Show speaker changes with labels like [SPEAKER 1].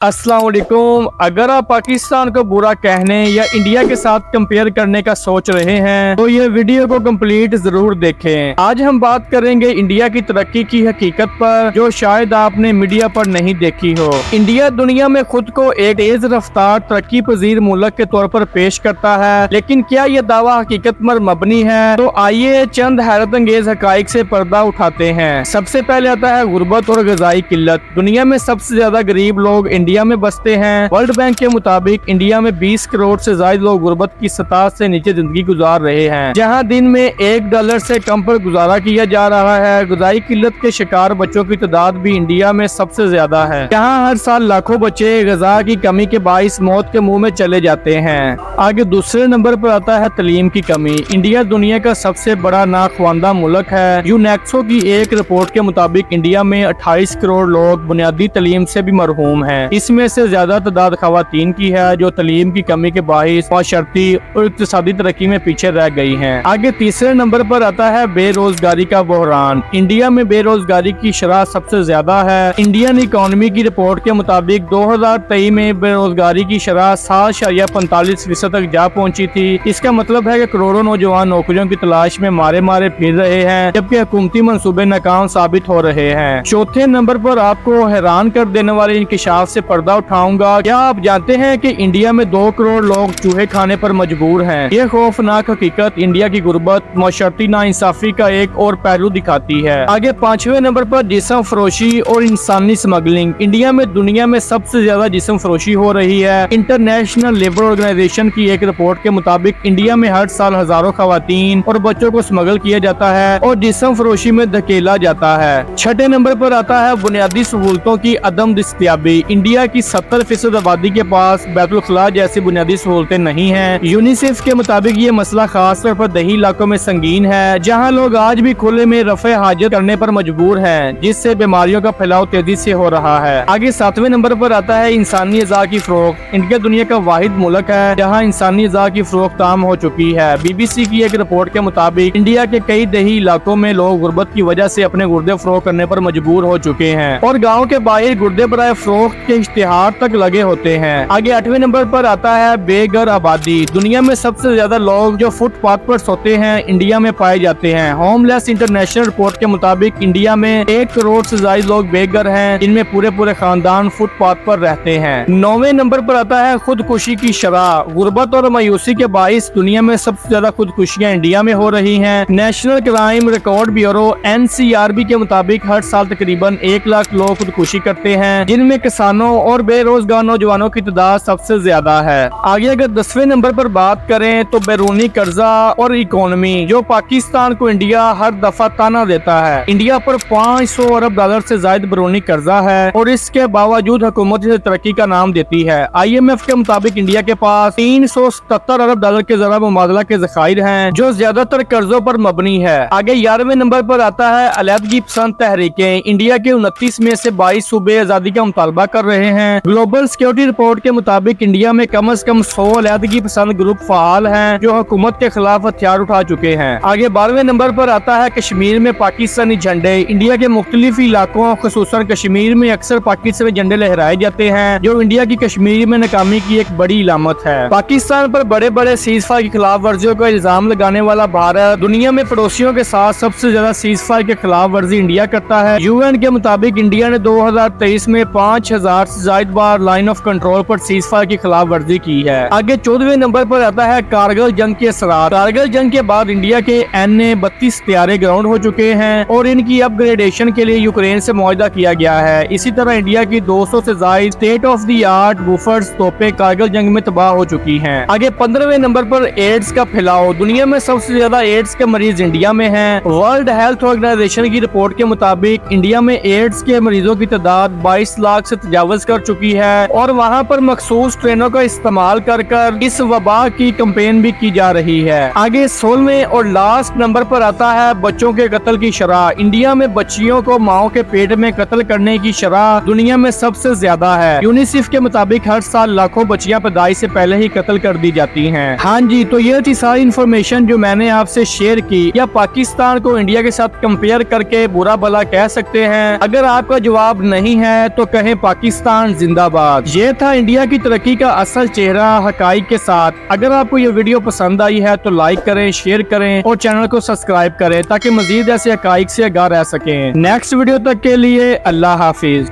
[SPEAKER 1] अस्सलाम वालेकुम। अगर आप पाकिस्तान को बुरा कहने या इंडिया के साथ कंपेयर करने का सोच रहे हैं तो ये वीडियो को कंप्लीट जरूर देखें। आज हम बात करेंगे इंडिया की तरक्की की हकीकत पर जो शायद आपने मीडिया पर नहीं देखी हो। इंडिया दुनिया में खुद को एक तेज रफ्तार तरक्की पजीर मुल्क के तौर पर पेश करता है, लेकिन क्या ये दावा हकीकत पर मबनी है? तो आइए चंद हैरत अंगेज हकाइक से पर्दा उठाते हैं। सबसे पहले आता है गुर्बत और ग़िज़ाई किल्लत। दुनिया में सबसे ज्यादा गरीब लोग इंडिया में बसते हैं। वर्ल्ड बैंक के मुताबिक इंडिया में 20 करोड़ से ज्यादा लोग गुर्बत की सतह से नीचे जिंदगी गुजार रहे हैं, जहां दिन में $1 से कम पर गुजारा किया जा रहा है। ग़िज़ाई किल्लत के शिकार बच्चों की तादाद भी इंडिया में सबसे ज्यादा है, जहां हर साल लाखों बच्चे ग़िज़ा की कमी के बाइस मौत के मुंह में चले जाते हैं। आगे दूसरे नंबर पर आता है तालीम की कमी। इंडिया दुनिया का सबसे बड़ा नाख्वानदा मुल्क है। यूनेस्को की एक रिपोर्ट के मुताबिक इंडिया में 28 करोड़ लोग बुनियादी तालीम से भी महरूम हैं। इसमें से ज्यादा तादाद खवातीन की है जो तालीम की कमी के बाइस माशरती और इक्तिसादी तरक्की में पीछे रह गई हैं। आगे तीसरे नंबर पर आता है बेरोजगारी का बहरान। इंडिया में बेरोजगारी की शरह सबसे ज्यादा है। इंडियन इकोनॉमी की रिपोर्ट के मुताबिक 2023 में बेरोजगारी की शरह 7.45% तक जा पहुंची थी। इसका मतलब है कि करोड़ों नौजवान नौकरियों की तलाश में मारे मारे फिर रहे हैं, जबकि हुकूमती मंसूबे नाकाम साबित हो रहे हैं। चौथे नंबर पर आपको हैरान कर देने वाले इंकिशाफ से पर्दा उठाऊंगा। क्या आप जानते हैं कि इंडिया में 2 करोड़ लोग चूहे खाने पर मजबूर हैं? यह खौफनाक हकीकत इंडिया की गुर्बत माशरती नाइंसाफी का एक और पहलू दिखाती है। आगे 5वें नंबर पर जिस्म फरोशी और इंसानी स्मगलिंग। इंडिया में दुनिया में सबसे ज्यादा जिस्म फरोशी हो रही है। इंटरनेशनल लेबर ऑर्गेनाइजेशन की एक रिपोर्ट के मुताबिक इंडिया में हर साल हजारों खवातीन और बच्चों को स्मगल किया जाता है और जिस्म फरोशी में धकेला जाता है। छठे नंबर पर आता है बुनियादी सहूलतों की अदम दस्तयाबी। इंडिया की 70% आबादी के पास बैतुल खला जैसी बुनियादी सहूलतें नहीं हैं। यूनिसेफ के मुताबिक ये मसला खास तौर पर दही इलाकों में संगीन है, जहां लोग आज भी खुले में रफ़े हाजत करने पर मजबूर हैं, जिससे बीमारियों का फैलाव तेजी से हो रहा है। आगे 7वें नंबर पर आता है इंसानी अज़ा की फरोख्त। इंडिया दुनिया का वाहिद मुल्क है जहाँ इंसानी अज़ा की फरोख्त आम हो चुकी है। BBC की एक रिपोर्ट के मुताबिक इंडिया के कई दही इलाकों में लोग गुर्बत की वजह से अपने गुर्दे फरोख्त करने पर मजबूर हो चुके हैं और गाँव के बाहर गुर्दे बराए फरोख्त के इश्तिहार तक लगे होते हैं। आगे 8वें नंबर पर आता है बेघर आबादी। दुनिया में सबसे ज्यादा लोग जो फुटपाथ पर सोते हैं इंडिया में पाए जाते हैं। होमलेस इंटरनेशनल रिपोर्ट के मुताबिक इंडिया में 1 करोड़ से ज्यादा लोग बेघर हैं, जिनमें पूरे पूरे खानदान फुटपाथ पर रहते हैं। 9वें नंबर पर आता है खुदकुशी की शरह। गुर्बत और मायूसी के बाइस दुनिया में सबसे ज्यादा खुदकुशियां इंडिया में हो रही हैं। National crime record bureau NCRB के मुताबिक हर साल तकरीबन 1 लाख लोग खुदकुशी करते हैं, जिनमें किसानों और बेरोजगार नौजवानों की तादाद सबसे ज्यादा है। आगे अगर 10वें नंबर पर बात करें तो बैरूनी कर्जा और इकोनॉमी, जो पाकिस्तान को इंडिया हर दफा ताना देता है। इंडिया पर $500 अरब से ज्यादा बैरूनी कर्जा है और इसके बावजूद हुकूमत इसे तरक्की का नाम देती है। IMF के मुताबिक इंडिया के पास $377 अरब के ज़रा मुबादला के ज़खायर हैं, जो ज्यादातर कर्जों पर मबनी है। आगे 11वें नंबर पर आता है अलहदगी पसंद तहरीकें। इंडिया के 29 में से 22 सूबे आजादी का मुतालबा कर रहे हैं। ग्लोबल सिक्योरिटी रिपोर्ट के मुताबिक इंडिया में कम से कम 100 अलहदगी पसंद ग्रुप फाल हैं जो हुकूमत के खिलाफ हथियार उठा चुके हैं। आगे 12वें नंबर पर आता है कश्मीर में पाकिस्तानी झंडे। इंडिया के मुख्तलिफ इलाकों खुसूसन कश्मीर में अक्सर पाकिस्तानी झंडे लहराए जाते हैं, जो इंडिया की कश्मीर में नाकामी की एक बड़ी इलामत है। पाकिस्तान पर बड़े बड़े सीज़फायर की खिलाफ वर्जियों का इल्जाम लगाने वाला भारत दुनिया में पड़ोसियों के साथ सबसे ज्यादा सीज़फायर के खिलाफ वर्जी इंडिया करता है। UN के मुताबिक इंडिया ने 2023 में 5000 से ज्यादा बार लाइन ऑफ कंट्रोल पर सीज़फायर की खिलाफ वर्जी की है। आगे 14वें नंबर पर आता है कारगिल जंग के असरार। कारगिल जंग के बाद इंडिया के NA-32 तैयारे ग्राउंड हो चुके हैं और इनकी अपग्रेडेशन के लिए यूक्रेन से मुआहदा किया गया है। इसी तरह इंडिया की 200 से ज्यादा state of the art Bofors तोपें कारगिल जंग में तबाह हो चुकी हैं। आगे 15वें नंबर पर एड्स का फैलाव। दुनिया में सबसे ज्यादा एड्स के मरीज इंडिया में हैं। वर्ल्ड हेल्थ ऑर्गेनाइजेशन की रिपोर्ट के मुताबिक इंडिया में एड्स के मरीजों की तादाद 22 लाख से तजावज कर चुकी है और वहाँ पर मखसूस ट्रेनों का इस्तेमाल कर इस वबा की कैंपेन भी की जा रही है। आगे 16वें और लास्ट नंबर पर आता है बच्चों के कत्ल की शरह। इंडिया में बच्चियों को माओ के पेट में कत्ल करने की शरह दुनिया में सबसे ज्यादा है। यूनिसेफ के मुताबिक हर साल लाखों बच्चियां पैदाइश से पहले ही कत्ल कर दी जाती हैं। हाँ जी, तो ये थी सारी इन्फॉर्मेशन जो मैंने आपसे शेयर की। या पाकिस्तान को इंडिया के साथ कंपेयर करके बुरा भला कह सकते हैं? अगर आपका जवाब नहीं है तो कहें पाकिस्तान पाकिस्तान जिंदाबाद। ये था इंडिया की तरक्की का असल चेहरा हकाइक के साथ। अगर आपको ये वीडियो पसंद आई है तो लाइक करें, शेयर करें और चैनल को सब्सक्राइब करें ताकि मजीद ऐसे हकाइक से आगाह रह सकें। नेक्स्ट वीडियो तक के लिए अल्लाह हाफिज।